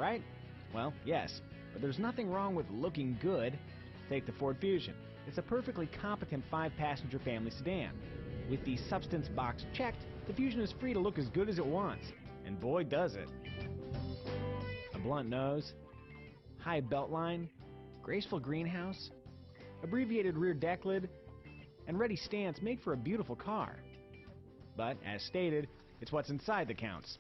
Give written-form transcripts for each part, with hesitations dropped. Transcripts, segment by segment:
right? Well, yes, but there's nothing wrong with looking good. Take the Ford Fusion. It's a perfectly competent 5-passenger family sedan. With the substance box checked, the Fusion is free to look as good as it wants. And boy, does it. A blunt nose, high belt line, graceful greenhouse, abbreviated rear deck lid, and ready stance make for a beautiful car. But, as stated, it's what's inside that counts.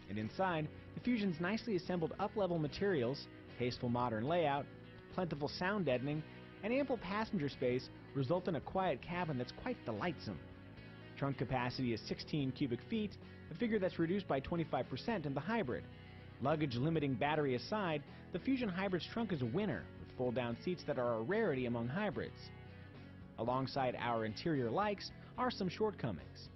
And inside, the Fusion's nicely assembled up-level materials, tasteful modern layout, plentiful sound deadening, and ample passenger space result in a quiet cabin that's quite delightsome. Trunk capacity is 16 cubic feet, a figure that's reduced by 25% in the hybrid. Luggage-limiting battery aside, the Fusion Hybrid's trunk is a winner, with fold-down seats that are a rarity among hybrids. Alongside our interior likes are some shortcomings.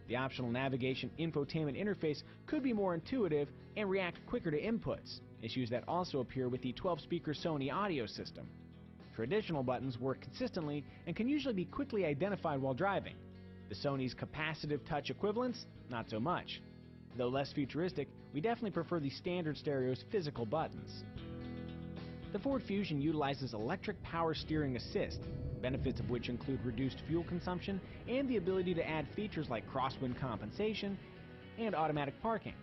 The optional navigation infotainment interface could be more intuitive and react quicker to inputs, issues that also appear with the 12-speaker Sony audio system. Traditional buttons work consistently and can usually be quickly identified while driving. The Sony's capacitive touch equivalents, not so much. Though less futuristic, we definitely prefer the standard stereo's physical buttons. The Ford Fusion utilizes electric power steering assist, benefits of which include reduced fuel consumption and the ability to add features like crosswind compensation and automatic parking.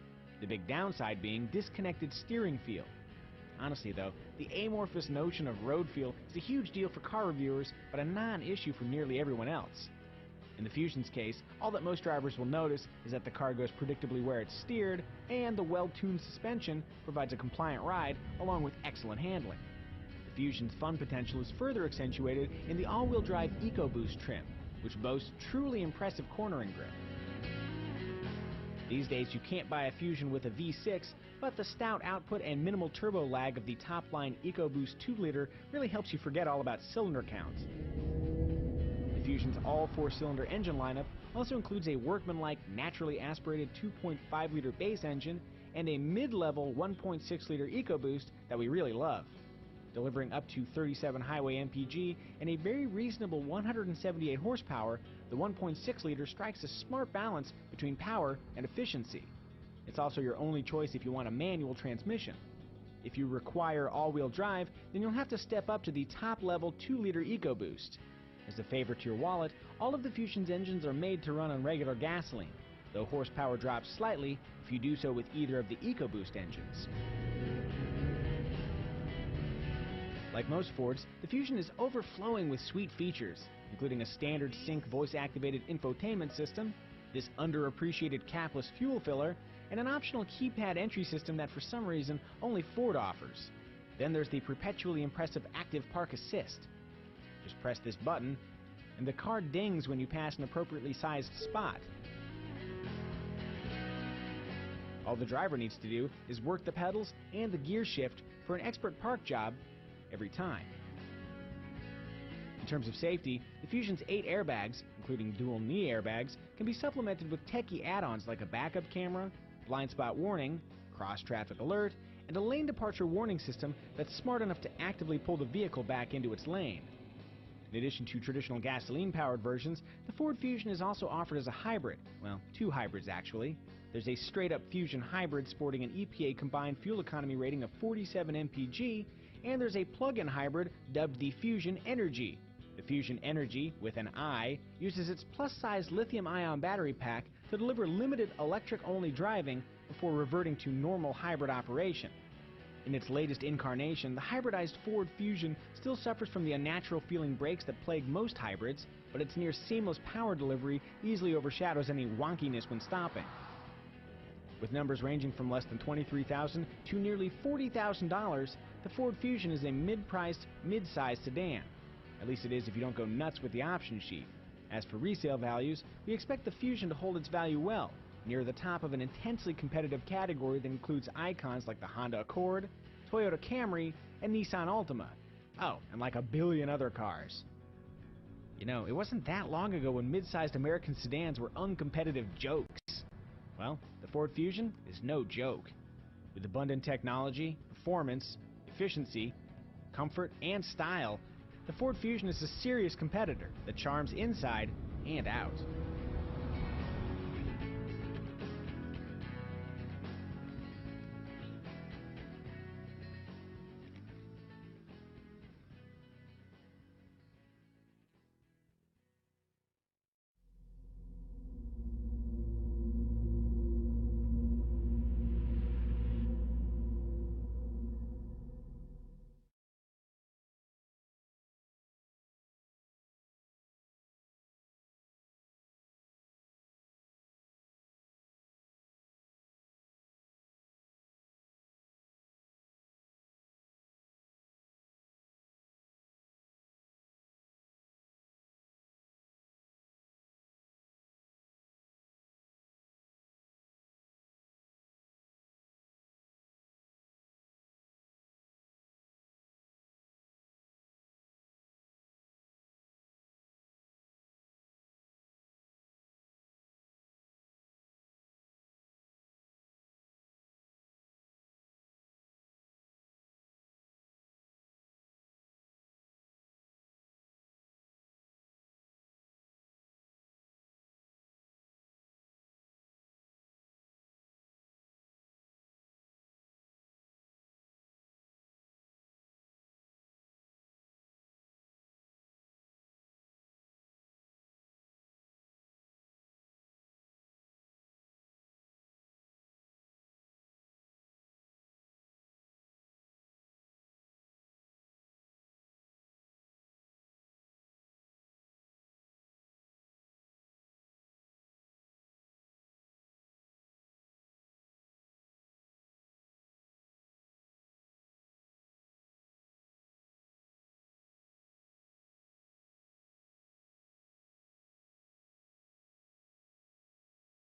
The big downside being disconnected steering feel. Honestly though, the amorphous notion of road feel is a huge deal for car reviewers, but a non-issue for nearly everyone else. In the Fusion's case, all that most drivers will notice is that the car goes predictably where it's steered, and the well-tuned suspension provides a compliant ride along with excellent handling. The Fusion's fun potential is further accentuated in the all-wheel drive EcoBoost trim, which boasts truly impressive cornering grip. These days you can't buy a Fusion with a V6, but the stout output and minimal turbo lag of the top-line EcoBoost 2-liter really helps you forget all about cylinder count. The Fusion's all-4-cylinder engine lineup also includes a workmanlike, naturally aspirated 2.5-liter base engine and a mid-level 1.6-liter EcoBoost that we really love. Delivering up to 37 highway MPG and a very reasonable 178 horsepower, the 1.6-liter strikes a smart balance between power and efficiency. It's also your only choice if you want a manual transmission. If you require all-wheel drive, then you'll have to step up to the top-level 2-liter EcoBoost. As a favor to your wallet, all of the Fusion's engines are made to run on regular gasoline, though horsepower drops slightly if you do so with either of the EcoBoost engines. Like most Fords, the Fusion is overflowing with sweet features, including a standard sync voice-activated infotainment system, this underappreciated capless fuel filler, and an optional keypad entry system that for some reason only Ford offers. Then there's the perpetually impressive Active Park Assist. Just press this button, and the car dings when you pass an appropriately sized spot. All the driver needs to do is work the pedals and the gear shift for an expert park job every time. In terms of safety, the Fusion's 8 airbags, including dual knee airbags, can be supplemented with techie add-ons like a backup camera, blind spot warning, cross-traffic alert, and a lane departure warning system that's smart enough to actively pull the vehicle back into its lane. In addition to traditional gasoline-powered versions, the Ford Fusion is also offered as a hybrid. Well, 2 hybrids actually. There's a straight-up Fusion hybrid sporting an EPA combined fuel economy rating of 47 mpg, and there's a plug-in hybrid dubbed the Fusion Energy. The Fusion Energy, with an I, uses its plus-size lithium-ion battery pack to deliver limited electric-only driving before reverting to normal hybrid operation. In its latest incarnation, the hybridized Ford Fusion still suffers from the unnatural-feeling brakes that plague most hybrids, but its near-seamless power delivery easily overshadows any wonkiness when stopping. With numbers ranging from less than $23,000 to nearly $40,000, the Ford Fusion is a mid-priced, mid-sized sedan. At least it is if you don't go nuts with the option sheet. As for resale values, we expect the Fusion to hold its value well, near the top of an intensely competitive category that includes icons like the Honda Accord, Toyota Camry, and Nissan Altima. Oh, and like a billion other cars. You know, it wasn't that long ago when mid-sized American sedans were uncompetitive jokes. Well, the Ford Fusion is no joke. With abundant technology, performance, efficiency, comfort, and style, the Ford Fusion is a serious competitor that charms inside and out.